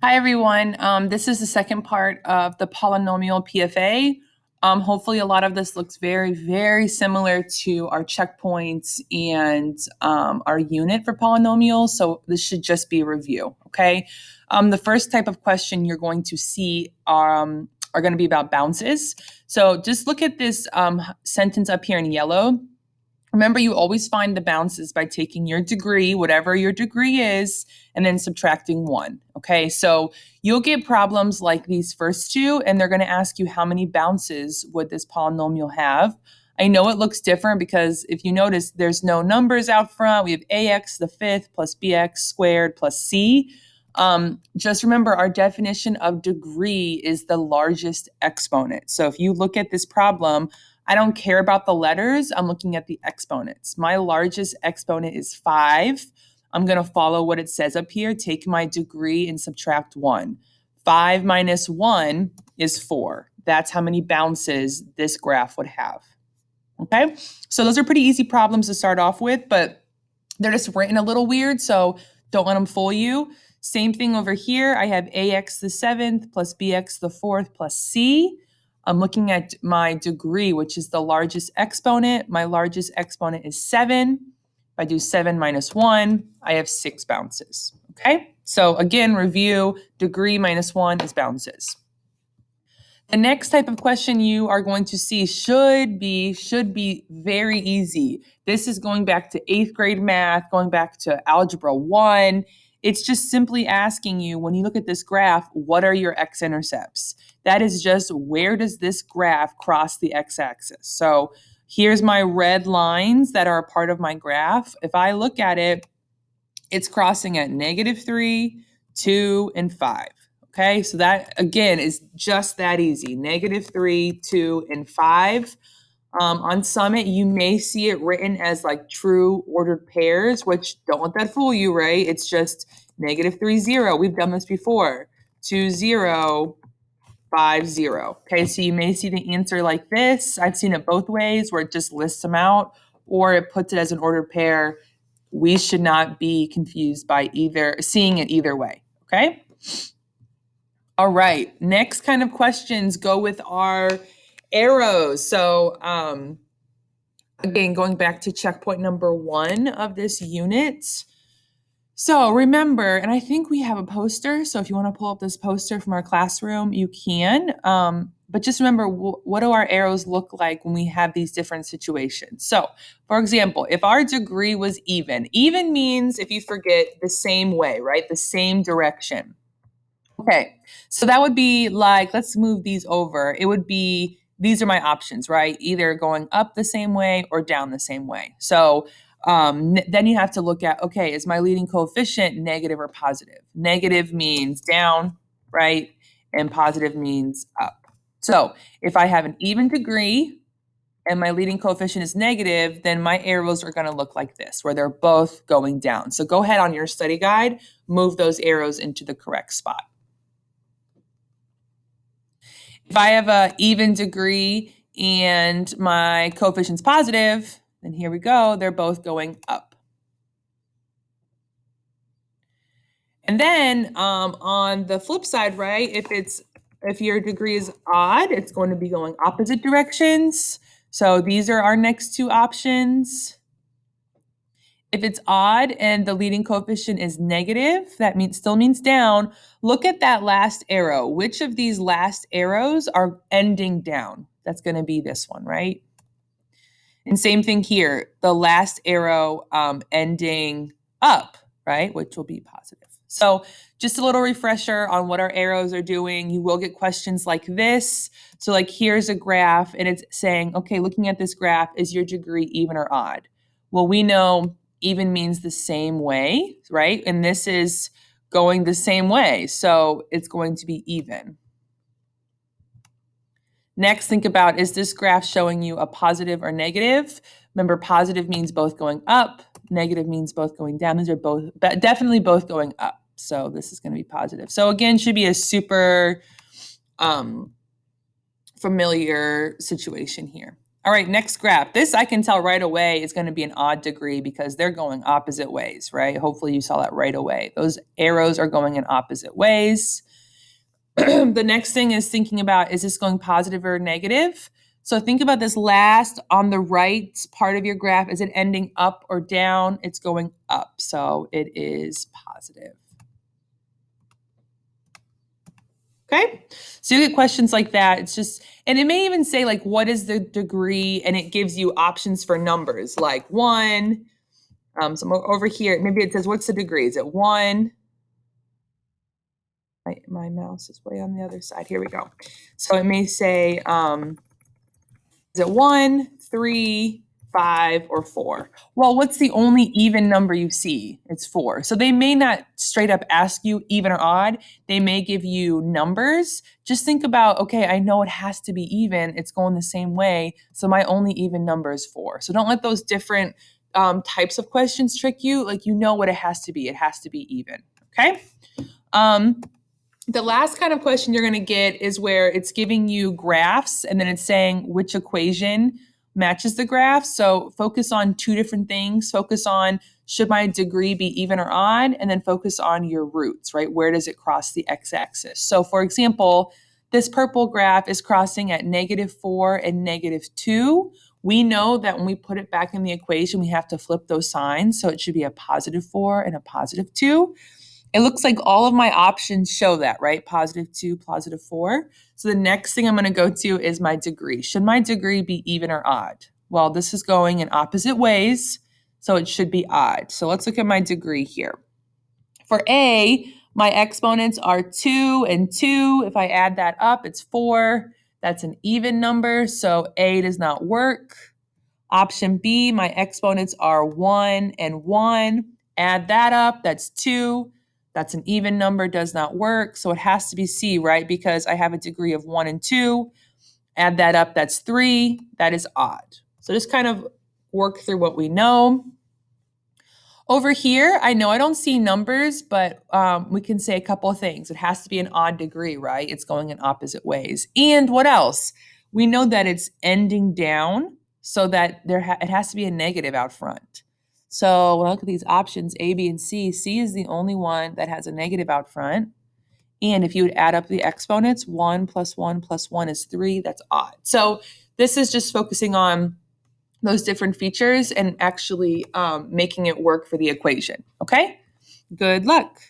Hi, everyone. This is the second part of the polynomial PFA. Hopefully, a lot of this looks very, very similar to our checkpoints and our unit for polynomials. So this should just be a review, okay? The first type of question you're going to see are going to be about bounces. So just look at this sentence up here in yellow. Remember, you always find the bounces by taking your degree, whatever your degree is, and then subtracting 1. Okay, so you'll get problems like these first two, and they're going to ask you how many bounces would this polynomial have. I know it looks different because if you notice, there's no numbers out front. We have ax the fifth plus bx squared plus c. Just remember, our definition of degree is the largest exponent. So if you look at this problem, I don't care about the letters. I'm looking at the exponents. My largest exponent is 5. I'm going to follow what it says up here. Take my degree and subtract 1. 5 minus 1 is 4. That's how many bounces this graph would have. Okay? So those are pretty easy problems to start off with, but they're just written a little weird, so don't let them fool you. Same thing over here. I have ax the 7th plus bx the 4th plus c. I'm looking at my degree, which is the largest exponent. My largest exponent is 7. If I do 7 minus 1, I have 6 bounces. Okay? So again, review, degree minus 1 is bounces. The next type of question you are going to see should be very easy. This is going back to 8th grade math, going back to algebra 1. It's just simply asking you, when you look at this graph, what are your x-intercepts? That is just, where does this graph cross the x-axis? So here's my red lines that are a part of my graph. If I look at it, it's crossing at -3, 2, and 5. Okay, so that again is just that easy. -3, 2, and 5. On Summit, you may see it written as like true ordered pairs, which don't let that fool you, right? It's just -3, 0. We've done this before. 2, 0, 5, 0. Okay, so you may see the answer like this. I've seen it both ways, where it just lists them out, or it puts it as an ordered pair. We should not be confused by seeing it either way, okay? All right, next kind of questions go with our arrows. So again, going back to checkpoint number 1 of this unit. So remember, and I think we have a poster, so if you want to pull up this poster from our classroom, you can. But just remember, what do our arrows look like when we have these different situations? So, for example, if our degree was even means, if you forget, the same way, right? The same direction. Okay, so that would be like, let's move these over. It would be, these are my options, right? Either going up the same way or down the same way. So then you have to look at, okay, is my leading coefficient negative or positive? Negative means down, right? And positive means up. So if I have an even degree and my leading coefficient is negative, then my arrows are going to look like this, where they're both going down. So go ahead on your study guide, move those arrows into the correct spot. If I have an even degree and my coefficient's positive, then here we go, they're both going up. And then on the flip side, right, if your degree is odd, it's going to be going opposite directions. So these are our next two options. If it's odd and the leading coefficient is negative, that still means down. Look at that last arrow. Which of these last arrows are ending down? That's going to be this one, right? And same thing here, the last arrow ending up, right, which will be positive. So just a little refresher on what our arrows are doing. You will get questions like this. So like, here's a graph and it's saying, okay, looking at this graph, is your degree even or odd? Well, we know even means the same way, right? And this is going the same way. So it's going to be even. Next, think about, is this graph showing you a positive or negative? Remember, positive means both going up, negative means both going down. These are both, definitely both going up. So this is going to be positive. So again, should be a super familiar situation here. All right, next graph. This I can tell right away is going to be an odd degree because they're going opposite ways, right? Hopefully you saw that right away. Those arrows are going in opposite ways. The next thing is thinking about, is this going positive or negative? So think about this last on the right part of your graph. Is it ending up or down? It's going up, so it is positive. Okay, so you get questions like that. It's just, and it may even say like, what is the degree? And it gives you options for numbers like 1. So over here, maybe it says, what's the degree? Is it 1? My mouse is way on the other side. Here we go. So it may say, is it 1, 3, 5, or 4? Well, what's the only even number you see? It's 4. So they may not straight up ask you even or odd. They may give you numbers. Just think about, okay, I know it has to be even. It's going the same way. So my only even number is 4. So don't let those different types of questions trick you. Like, you know what it has to be. It has to be even. Okay. The last kind of question you're going to get is where it's giving you graphs and then it's saying which equation matches the graph. So focus on two different things. Focus on, should my degree be even or odd? And then focus on your roots, right? Where does it cross the x-axis? So for example, this purple graph is crossing at -4 and -2. We know that when we put it back in the equation, we have to flip those signs. So it should be a +4 and a +2. It looks like all of my options show that, right? +2, +4. So the next thing I'm going to go to is my degree. Should my degree be even or odd? Well, this is going in opposite ways, so it should be odd. So let's look at my degree here. For A, my exponents are 2 and 2. If I add that up, it's 4. That's an even number, so A does not work. Option B, my exponents are 1 and 1. Add that up, that's 2. That's an even number, does not work. So it has to be C, right? Because I have a degree of 1 and 2. Add that up, that's 3. That is odd. So just kind of work through what we know. Over here, I know I don't see numbers, but we can say a couple of things. It has to be an odd degree, right? It's going in opposite ways. And what else? We know that it's ending down, so that it has to be a negative out front. So when I look at these options, A, B, and C, C is the only one that has a negative out front. And if you would add up the exponents, 1 + 1 + 1 is 3. That's odd. So this is just focusing on those different features and actually making it work for the equation. Okay? Good luck.